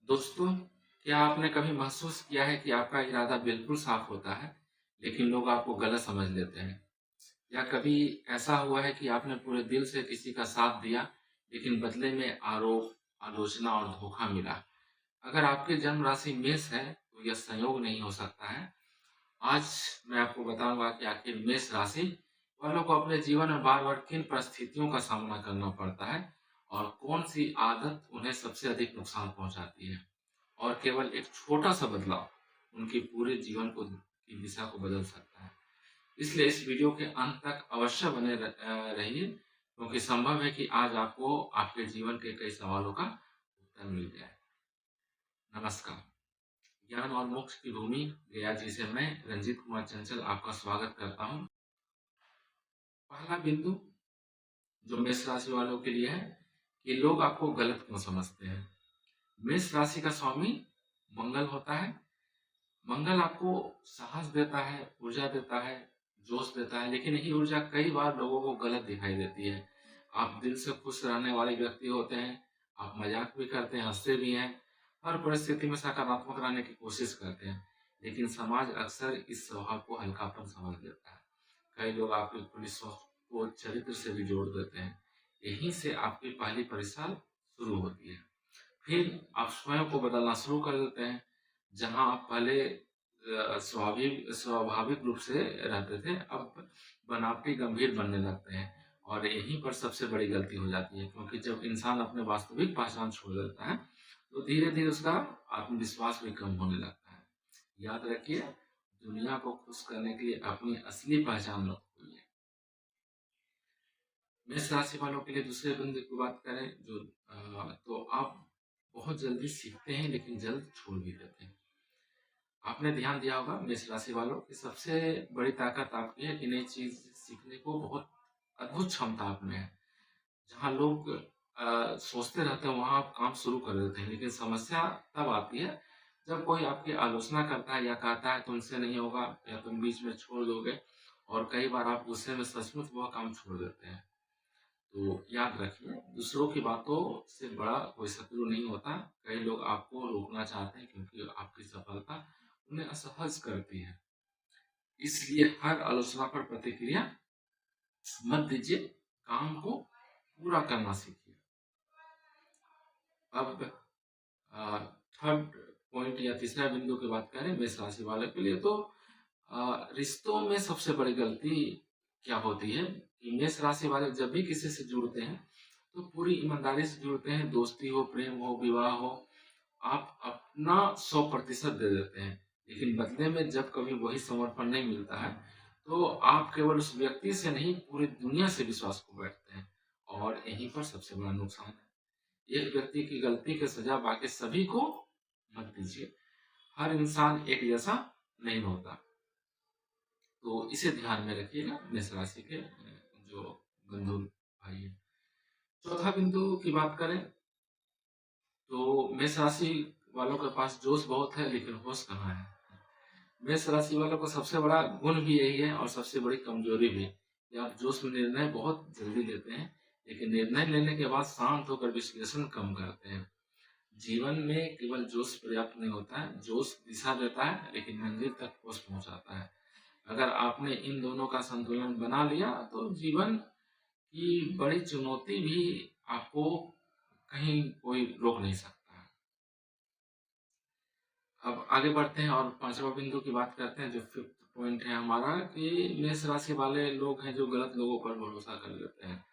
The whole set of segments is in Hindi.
दोस्तों, क्या आपने कभी महसूस किया है कि आपका इरादा बिल्कुल साफ होता है, लेकिन लोग आपको गलत समझ लेते हैं? या कभी ऐसा हुआ है कि आपने पूरे दिल से किसी का साथ दिया, लेकिन बदले में आरोप, आलोचना और धोखा मिला? अगर आपकी जन्म राशि मेष है, तो यह संयोग नहीं हो सकता है। आज मैं आपको बताऊंगा कि आखिर मेष राशि वालों को अपने जीवन में बार-बार किन परिस्थितियों का सामना करना पड़ता है और कौन सी आदत उन्हें सबसे अधिक नुकसान पहुंचाती है। और केवल एक छोटा-सा बदलाव उनके पूरे जीवन को की दिशा को बदल सकता है। इसलिए इस वीडियो के अंत तक अवश्य रहिए, क्योंकि संभव है कि आज आपको आपके जीवन के कई सवालों का उत्तर मिल जाए। नमस्कार, ज्ञान और मोक्ष की भूमि गया जी से मैं रंजीत कुमार चंचल आपका स्वागत करता हूँ। पहला बिंदु जो मेष राशि वालों के लिए है कि लोग आपको गलत क्यों समझते हैं। मेष राशि का स्वामी मंगल होता है। मंगल आपको साहस देता है, ऊर्जा देता है, जोश देता है, लेकिन यही ऊर्जा कई बार लोगों को गलत दिखाई देती है। आप दिल से खुश रहने वाले व्यक्ति होते हैं, आप मज़ाक भी करते हैं, हँसते भी हैं, हर परिस्थिति में सकारात्मक रहने की कोशिश करते हैं, लेकिन समाज अक्सर इस स्वभाव को हल्कापन समझ लेता है। कई लोग आपकी खुली सोच को चरित्र से भी जोड़ देते हैं। यहीं से आपकी पहली परीक्षा शुरू होती है। फिर आप स्वयं को बदलना शुरू कर देते हैं। जहाँ आप पहले स्वाभाविक रूप से रहते थे, अब बनावटी गंभीर बनने लगते हैं और यहीं पर सबसे बड़ी गलती हो जाती है, क्योंकि जब इंसान अपने वास्तविक पहचान छोड़ देता है, तो धीरे-धीरे उसका आत्मविश्वास भी कम होने लगता है। याद रखिए, दुनिया को खुश करने के लिए अपनी असली पहचान मत भूलिए। मेष राशि वालों के लिए दूसरे बिंदु की बात करें तो आप बहुत जल्दी सीखते हैं, लेकिन जल्द छोड़ भी देते हैं। आपने ध्यान दिया होगा मेष राशि वालों की सबसे बड़ी ताकत आपकी है कि नई चीज सीखने को बहुत अद्भुत क्षमता आप में है। जहाँ लोग सोचते रहते हैं वहाँ आप काम शुरू कर देते हैं, लेकिन समस्या तब आती है जब कोई आपकी आलोचना करता है या कहता है तुमसे नहीं होगा या तुम बीच में छोड़ दोगे, और कई बार आप गुस्से में सचमुच वह काम छोड़ देते हैं। तो याद रखिए, दूसरों की बातों से बड़ा कोई शत्रु नहीं होता। कई लोग आपको रोकना चाहते हैं क्योंकि आपकी सफलता उन्हें असहज करती है। इसलिए हर आलोचना पर प्रतिक्रिया मत दीजिए, काम को पूरा करना सीखिए। अब अ, थर्ड पॉइंट या तीसरा बिंदु की बात करें मेष राशि वाले के लिए, तो रिश्तों में सबसे बड़ी गलती क्या होती है कि मेष राशि वाले जब भी किसी से जुड़ते हैं, तो पूरी ईमानदारी से जुड़ते हैं। दोस्ती हो, प्रेम हो, विवाह हो, आप अपना 100% दे देते हैं, लेकिन बदले में जब कभी वही समर्पण नहीं मिलता है, तो आप केवल उस व्यक्ति से नहीं, पूरी दुनिया से विश्वास खो बैठते हैं, और यहीं पर सबसे बड़ा नुकसान है। एक व्यक्ति की गलती की सजा बाकी सभी को मत दीजिए। हर इंसान एक जैसा नहीं होता, तो इसे ध्यान में रखिएगा मेष राशि के जो बंधु भाई हैं। चौथा बिंदु की बात करें तो मेष राशि वालों के पास जोश बहुत है, लेकिन होश कहाँ है। मेष राशि वालों का सबसे बड़ा गुण भी यही है और सबसे बड़ी कमजोरी भी, कि आप जोश में निर्णय बहुत जल्दी लेते हैं, लेकिन निर्णय लेने के बाद शांत होकर विश्लेषण कम करते हैं। जीवन में केवल जोश पर्याप्त नहीं होता है। जोश दिशा देता है, लेकिन मंजिल तक ठोस पहुंचाता है। अगर आपने इन दोनों का संतुलन बना लिया, तो जीवन की बड़ी चुनौती भी आपको कहीं कोई रोक नहीं सकता है। अब आगे बढ़ते हैं और पांचवा बिंदु की बात करते हैं, जो फिफ्थ पॉइंट है हमारा, कि मेष राशि वाले लोग हैं जो गलत लोगों पर भरोसा कर लेते हैं।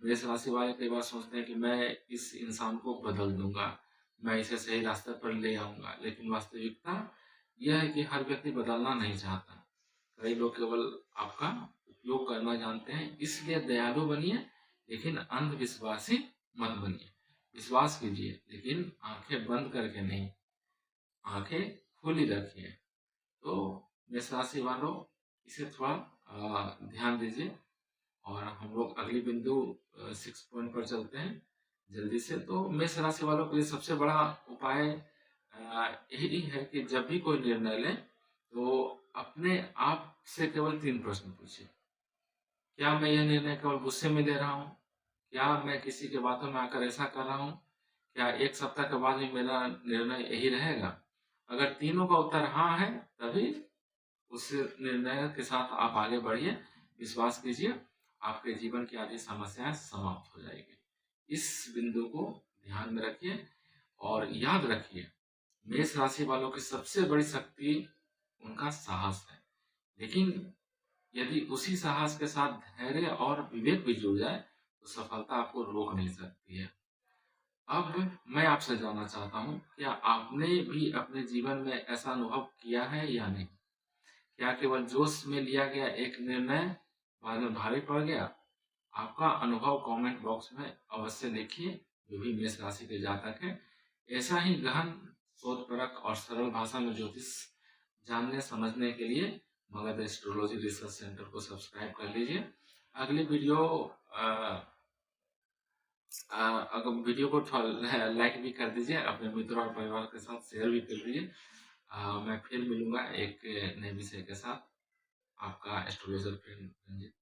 मेष राशि वाले कई बार सोचते हैं कि मैं इस इंसान को बदल दूंगा, मैं इसे सही रास्ते पर ले आऊंगा, लेकिन वास्तविकता यह है कि हर व्यक्ति बदलना नहीं चाहता। कई लोग केवल आपका उपयोग करना जानते हैं। इसलिए दयालु बनिए, लेकिन अंधविश्वासी मत बनिए। विश्वास कीजिए, लेकिन आंखें बंद करके नहीं, आंखें खुली रखिए। तो मेष राशि वालों, इसे थोड़ा ध्यान दीजिए। और हम लोग अगली बिंदु 6 पॉइंट पर चलते हैं जल्दी से। तो मेष राशि वालों के लिए सबसे बड़ा उपाय यही है कि जब भी कोई निर्णय लें, तो अपने आप से केवल 3 प्रश्न पूछिए। क्या मैं यह निर्णय केवल गुस्से में ले रहा हूँ? क्या मैं किसी की बातों में आकर ऐसा कर रहा हूँ? क्या 1 सप्ताह के बाद भी मेरा निर्णय यही रहेगा? अगर तीनों का उत्तर हाँ है, तभी उस निर्णय के साथ आप आगे बढ़िए, विश्वास कीजिए, आपके जीवन की आधी समस्याएँ समाप्त हो जाएगी। इस बिंदु को ध्यान में रखिए और याद रखिए, मेष राशि वालों की सबसे बड़ी शक्ति उनका साहस है। लेकिन यदि उसी साहस के साथ धैर्य और विवेक भी जुड़ जाए, तो सफलता आपको रोक नहीं सकती है। अब मैं आपसे जानना चाहता हूँ, क्या आपने भी अपने जीवन में ऐसा अनुभव किया है या नहीं? क्या केवल जोश में लिया गया एक निर्णय बाद में भारी पड़ गया? आपका अनुभव कमेंट बॉक्स में अवश्य लिखिए, जो भी मेष राशि के जातक हैं। ऐसा ही गहन, शोधपरक और सरल भाषा में ज्योतिष जानने समझने के लिए मगध एस्ट्रोलॉजी रिसर्च सेंटर को सब्सक्राइब कर लीजिए। अगली वीडियो अ, अगर वीडियो को थोड़ा लाइक भी कर दीजिए, अपने मित्रों और परिवार के साथ शेयर भी कर दीजिए। मैं फिर मिलूंगा एक नए विषय के साथ। आपका एस्ट्रोलॉजर फ्रेंड रंजित।